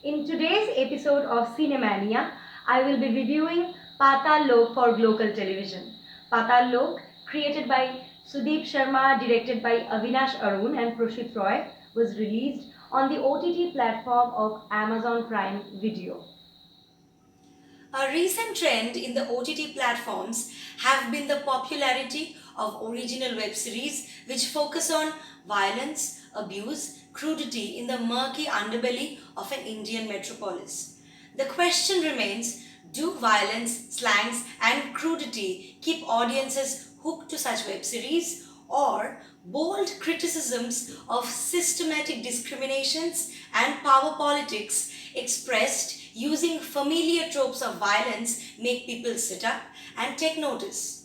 In today's episode of Cinemania, I will be reviewing Patal Lok for local television. Patal Lok, created by Sudeep Sharma, directed by Avinash Arun and Proshit Roy, was released on the OTT platform of Amazon Prime Video. A recent trend in the OTT platforms have been the popularity of original web series which focus on violence, abuse, crudity in the murky underbelly of an Indian metropolis. The question remains, do violence, slangs and crudity keep audiences hooked to such web series, or bold criticisms of systematic discriminations and power politics expressed using familiar tropes of violence make people sit up and take notice?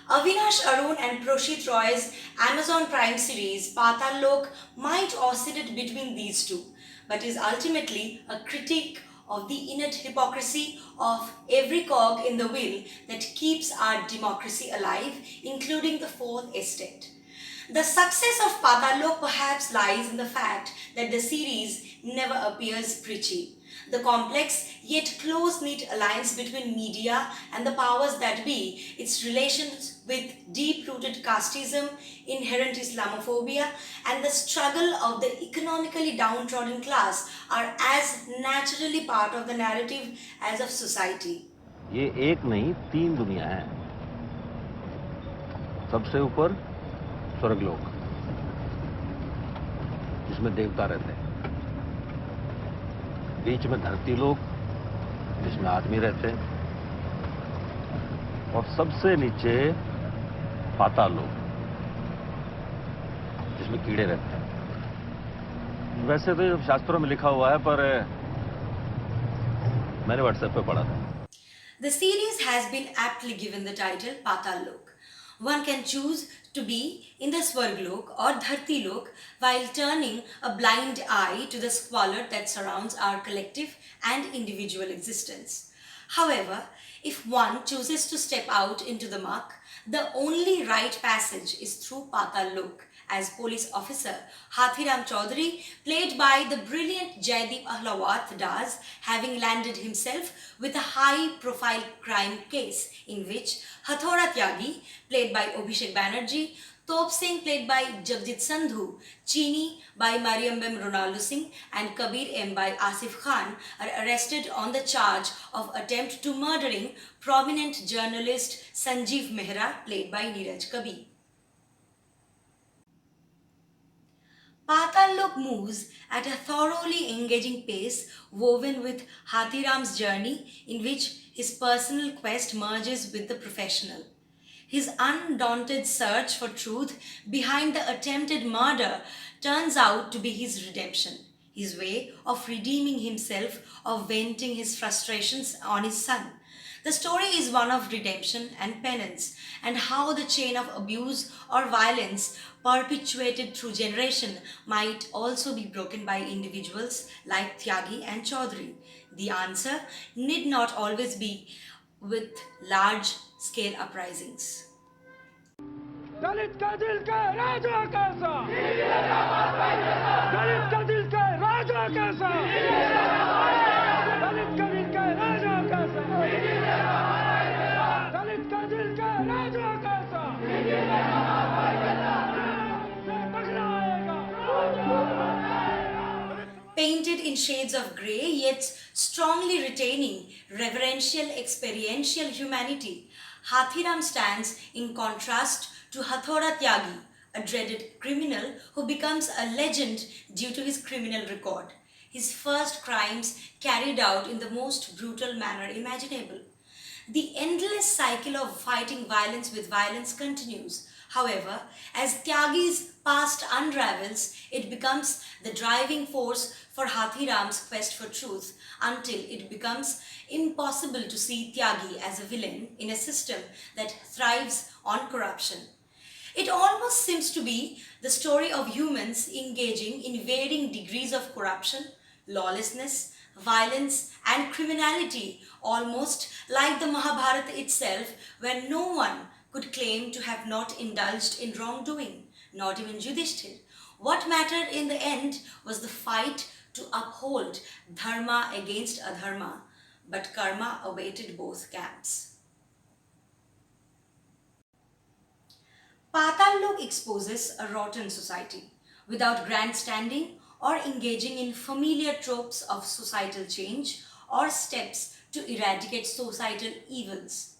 Avinash Arun and Proshit Roy's Amazon Prime series Patal Lok might oscillate between these two, but is ultimately a critique of the innate hypocrisy of every cog in the wheel that keeps our democracy alive, including the fourth estate. The success of Patal Lok perhaps lies in the fact that the series never appears preachy. The complex yet close-knit alliance between media and the powers that be, its relations with deep-rooted casteism, inherent Islamophobia, and the struggle of the economically downtrodden class are as naturally part of the narrative as of society. ये एक नहीं तीन दुनिया है। सबसे ऊपर स्वर्गलोक, जिसमें देवता रहते हैं, बीच में धरती लोक जिसमें आदमी रहते हैं, और सबसे नीचे पाताल लोक जिसमें कीड़े रहते हैं। वैसे तो शास्त्रों में लिखा हुआ है, पर मैंने व्हाट्सएप पे पढ़ा था। The series has been aptly given the title Patal Lok. One can choose to be in the Swarglok or Dharti Lok while turning a blind eye to the squalor that surrounds our collective and individual existence. However, if one chooses to step out into the muck, the only right passage is through Patal Lok, as police officer Hathiram Chaudhary, played by the brilliant Jaideep Ahlawat, does, having landed himself with a high-profile crime case in which Hathora Tyagi, played by Abhishek Banerjee, Top Singh, played by Jagjit Sandhu, Chini by Mariam Bem Ronaldo Singh, and Kabir M by Asif Khan are arrested on the charge of attempt to murdering prominent journalist Sanjeev Mehra, played by Neeraj Kabir. Patal Lok moves at a thoroughly engaging pace woven with Hathiram's journey, in which his personal quest merges with the professional. His undaunted search for truth behind the attempted murder turns out to be his redemption, his way of redeeming himself, of venting his frustrations on his son. The story is one of redemption and penance, and how the chain of abuse or violence perpetuated through generation might also be broken by individuals like Tyagi and Chaudhary. The answer need not always be with large-scale uprisings. दलित का दिल का राजा कैसा, दलित का दिल का राजा कैसा, दलित का दिल का राजा कैसा, दलित का दिल का राजा कैसा, Painted in shades of grey, yet strongly retaining reverential, experiential humanity, Hathiram stands in contrast to Hathora Tyagi, a dreaded criminal who becomes a legend due to his criminal record, his first crimes carried out in the most brutal manner imaginable. The endless cycle of fighting violence with violence continues. However, as Tyagi's past unravels, it becomes the driving force for Hathiram's quest for truth, until it becomes impossible to see Tyagi as a villain in a system that thrives on corruption. It almost seems to be the story of humans engaging in varying degrees of corruption, lawlessness, violence and criminality, almost like the Mahabharata itself, where no one could claim to have not indulged in wrongdoing, not even Yudhishthir. What mattered in the end was the fight to uphold dharma against adharma, but karma awaited both camps. Patal Lok exposes a rotten society without grandstanding or engaging in familiar tropes of societal change or steps to eradicate societal evils.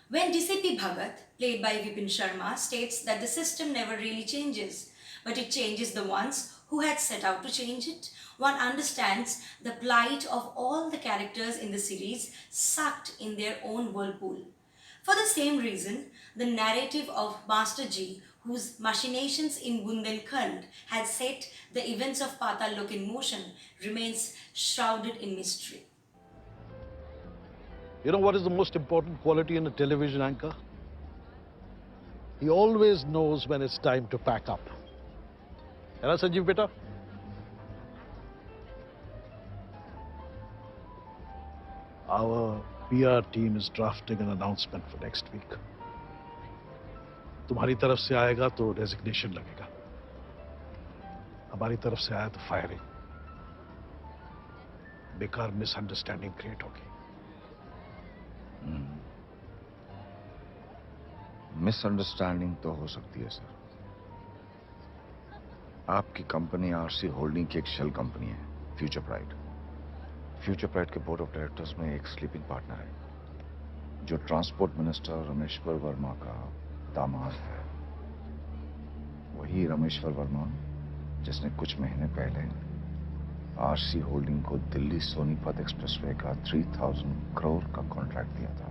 When DCP Bhagat, played by Vipin Sharma, states that the system never really changes, but it changes the ones who had set out to change it, one understands the plight of all the characters in the series sucked in their own whirlpool. For the same reason, the narrative of Master Ji, whose machinations in Bundelkhand had set the events of Patal Lok in motion, remains shrouded in mystery. You know what is the most important quality in a television anchor? He always knows when it's time to pack up. है ना संजीव बेटा? Our PR team is drafting an announcement for next week. तुम्हारी तरफ से आएगा तो resignation लगेगा. हमारी तरफ से आया तो फायरिंग. बेकार मिसअंडरस्टैंडिंग क्रिएट होगी. मिसअंडरस्टैंडिंग तो हो सकती है सर. आपकी कंपनी आरसी होल्डिंग की एक शेल कंपनी है, फ्यूचर प्राइड. फ्यूचर प्राइड के बोर्ड ऑफ डायरेक्टर्स में एक स्लीपिंग पार्टनर है जो ट्रांसपोर्ट मिनिस्टर रमेश्वर वर्मा का दामाद है. वही रमेश्वर वर्मा जिसने कुछ महीने पहले आरसी होल्डिंग को दिल्ली सोनीपत एक्सप्रेसवे का 3000 करोड़ का कॉन्ट्रैक्ट दिया था.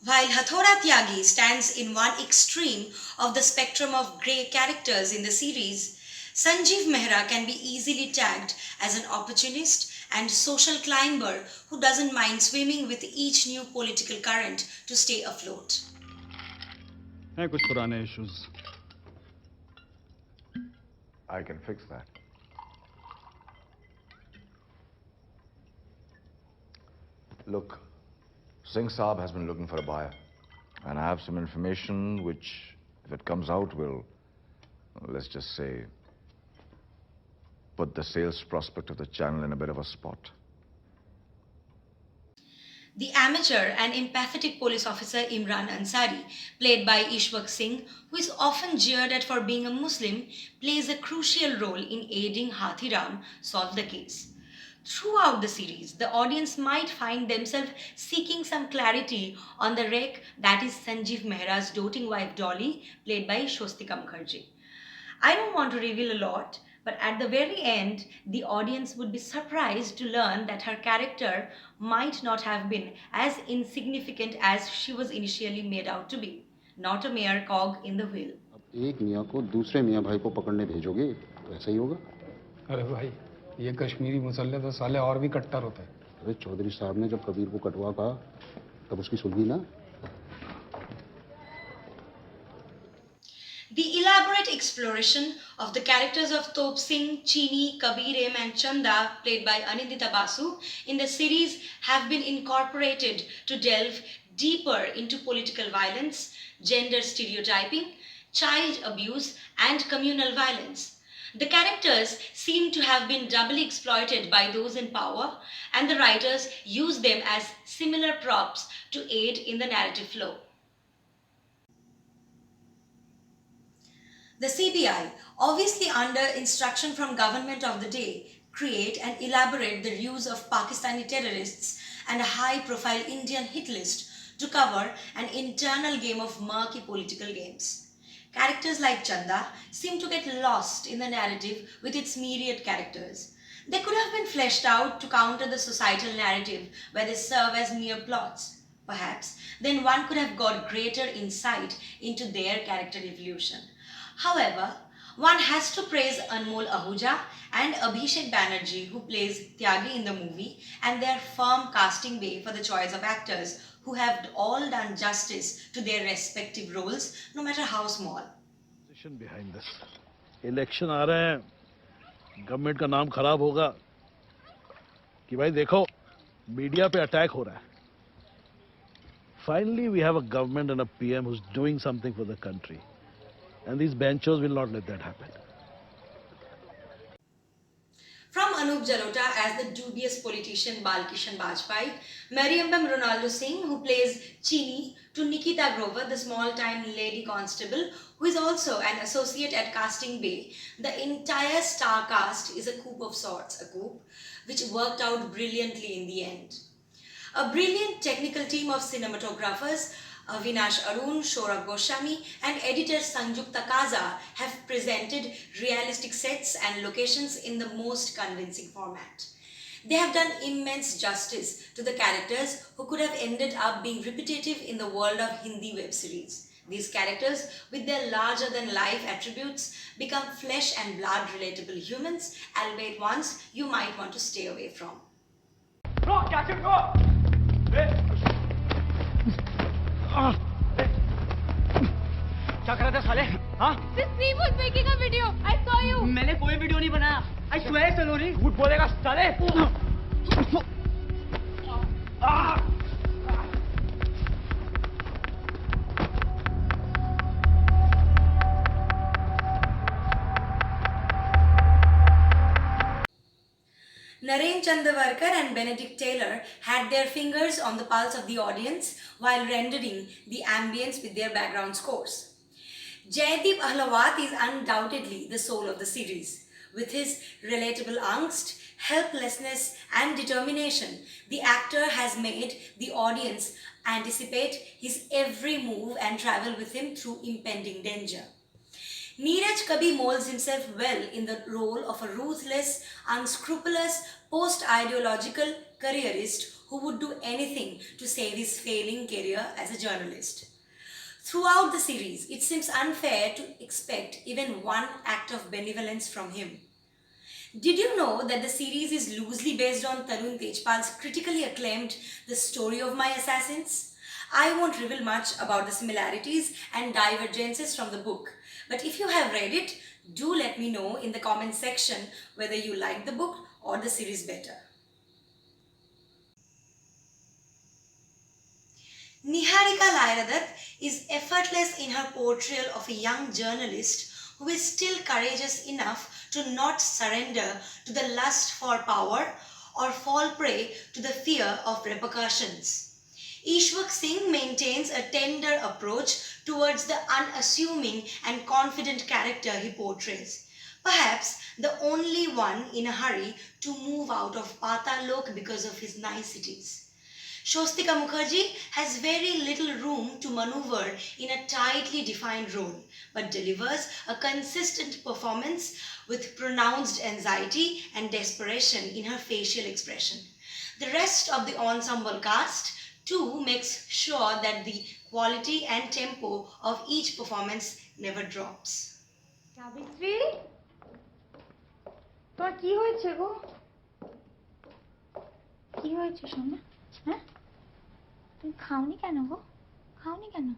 While Hathoda Tyagi stands in one extreme of the spectrum of grey characters in the series, Sanjeev Mehra can be easily tagged as an opportunist and social climber who doesn't mind swimming with each new political current to stay afloat. हैं कुछ पुराने issues. I can fix that. Look, Singh Saab has been looking for a buyer, and I have some information which, if it comes out, will, let's just say, put the sales prospect of the channel in a bit of a spot. The amateur and empathetic police officer Imran Ansari, played by Ishwak Singh, who is often jeered at for being a Muslim, plays a crucial role in aiding Hathiram solve the case. Throughout the series, the audience might find themselves seeking some clarity on the wreck that is Sanjeev Mehra's doting wife Dolly, played by Shostika Mukherjee. I don't want to reveal a lot, but at the very end, the audience would be surprised to learn that her character might not have been as insignificant as she was initially made out to be, not a mere cog in the wheel. एक मियाँ को दूसरे मियाँ भाई को पकड़ने भेजोगे तो ऐसा ही होगा. अरे भाई, ये कश्मीरी मुसल्ले तो साले और भी कट्टर होते हैं. अरे चौधरी साहब ने जब कबीर को कटवा कहा तब उसकी सुनगी ना. The elaborate exploration of the characters of Top Singh, Chini, Kabir M and Chanda, played by Anindita Basu, in the series have been incorporated to delve deeper into political violence, gender stereotyping, child abuse and communal violence. The characters seem to have been doubly exploited by those in power, and the writers use them as similar props to aid in the narrative flow. The CBI, obviously under instruction from government of the day, create and elaborate the ruse of Pakistani terrorists and a high-profile Indian hit list to cover an internal game of murky political games. Characters like Chanda seem to get lost in the narrative with its myriad characters. They could have been fleshed out to counter the societal narrative where they serve as mere plots. Perhaps then one could have got greater insight into their character evolution. However, one has to praise Anmol Ahuja and Abhishek Banerjee, who plays Tyagi in the movie, and their firm casting way for the choice of actors who have all done justice to their respective roles, no matter how small. Behind this. Election आ रहे हैं, government का नाम खराब होगा कि भाई देखो media पे अटैक हो रहा है. Finally, we have a government and a PM who's doing something for the country, and these benchers will not let that happen. Anup Jalota as the dubious politician Balkishan Bajpai, Mariam Ronaldo Singh, who plays Chini, to Nikita Grover, the small-time lady constable, who is also an associate at Casting Bay. The entire star cast is a coup of sorts, a coup which worked out brilliantly in the end. A brilliant technical team of cinematographers, Avinash Arun, Saurabh Goswami and editor Sanjukta Kaza have presented realistic sets and locations in the most convincing format. They have done immense justice to the characters who could have ended up being repetitive in the world of Hindi web series. These characters, with their larger-than-life attributes, become flesh and blood relatable humans, albeit ones you might want to stay away from. क्या कर रहा था साले? हाँ? This Steve was making a video. I saw you. मैंने कोई video नहीं बनाया. I swear सलोनी. झूठ बोलेगा साले. Naren Chandavarkar and Benedict Taylor had their fingers on the pulse of the audience while rendering the ambience with their background scores. Jaideep Ahlawat is undoubtedly the soul of the series. With his relatable angst, helplessness and determination, the actor has made the audience anticipate his every move and travel with him through impending danger. Neeraj Kabi molds himself well in the role of a ruthless, unscrupulous, post-ideological careerist who would do anything to save his failing career as a journalist. Throughout the series, it seems unfair to expect even one act of benevolence from him. Did you know that the series is loosely based on Tarun Tejpal's critically acclaimed The Story of My Assassins? I won't reveal much about the similarities and divergences from the book, but if you have read it, do let me know in the comment section whether you like the book or the series better. Niharika Lairadath is effortless in her portrayal of a young journalist who is still courageous enough to not surrender to the lust for power or fall prey to the fear of repercussions. Ishwak Singh maintains a tender approach towards the unassuming and confident character he portrays, perhaps the only one in a hurry to move out of Patal Lok because of his niceties. Shostika Mukherjee has very little room to maneuver in a tightly defined role, but delivers a consistent performance with pronounced anxiety and desperation in her facial expression. The rest of the ensemble cast too makes sure that the quality and tempo of each performance never drops. Savitri? তোর কি হয়েছে গো? কি হয়েছে সোনা? হ্যাঁ? তুমি খাওনি কেন গো? খাওনি কেন?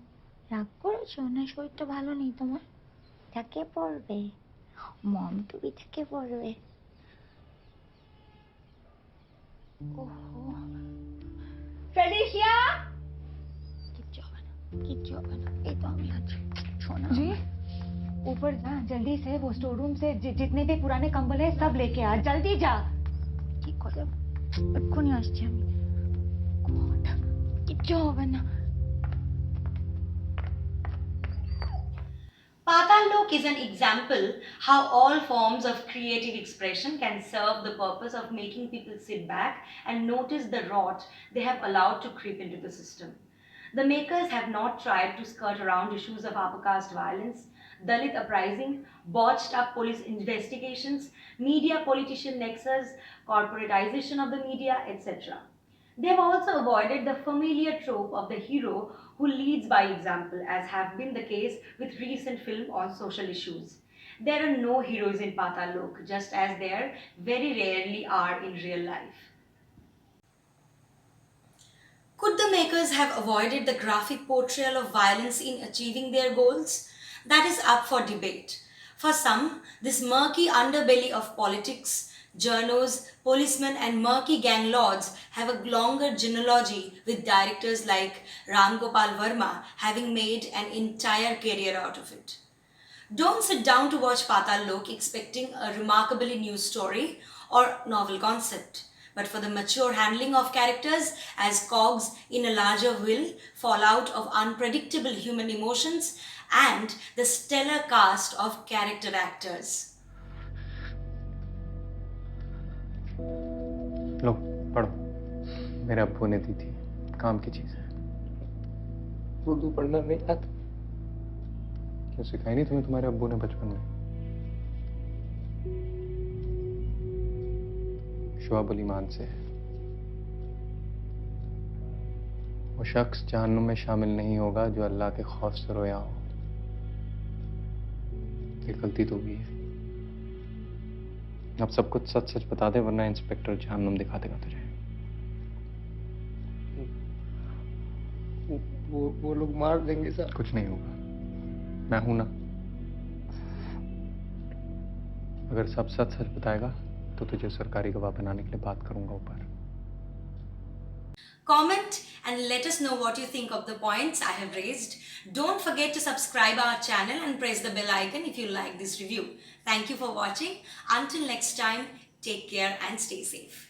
রাগ করেছো না শরীরটা ভালো নেই তোমার? থেকে পড়বে। মম তুমি থেকে পড়বে। ওহো। ফেলিশিয়া! কিচ্ছু হবে না। কিচ্ছু হবে না। এই তো আমি আছি। সোনা। जी ऊपर जा जल्दी से वो स्टोर रूम से जितने भी पुराने कंबल है सब लेके आ जल्दी जा ঠিক করে এক্ষুনি আসছি আমি কিচ্ছু হবে না Patal Lok is an example how all forms of creative expression can serve the purpose of making people sit back and notice the rot they have allowed to creep into the system. The makers have not tried to skirt around issues of upper caste violence, Dalit uprising, botched up police investigations, media politician nexus, corporatization of the media, etc. They have also avoided the familiar trope of the hero who leads by example, as have been the case with recent film on social issues. There are no heroes in Patal Lok, just as there very rarely are in real life. Could the makers have avoided the graphic portrayal of violence in achieving their goals? That is up for debate. For some, this murky underbelly of politics, journos, policemen and murky gang lords have a longer genealogy, with directors like Ram Gopal Verma having made an entire career out of it. Don't sit down to watch Patal Lok expecting a remarkably new story or novel concept, but for the mature handling of characters as cogs in a larger wheel, fallout of unpredictable human emotions, and the stellar cast of character actors. लो पढ़ो, मेरे अब्बू ने दी थी, काम की चीज है। उर्दू पढ़ना नहीं आता? क्यों सिखाई नहीं तुम्हें तुम्हारे अब्बू ने बचपन में? शुआबुल ईमान से है। वो शख्स जहन्नुम में शामिल नहीं होगा जो अल्लाह के खौफ से रोया हो। ये गलती तो हुई है। अब सब कुछ सच सच बता दे, वरना इंस्पेक्टर जहन्नुम दिखाते तुझे। वो लोग मार देंगे सर। कुछ नहीं होगा, मैं हूं ना। अगर सब सच सच बताएगा तो तुझे सरकारी गवाह बनाने के लिए बात करूंगा ऊपर। Comment and let us know what you think of the points I have raised. Don't forget to subscribe our channel and press the bell icon if you like this review. Thank you for watching. Until next time, take care and stay safe.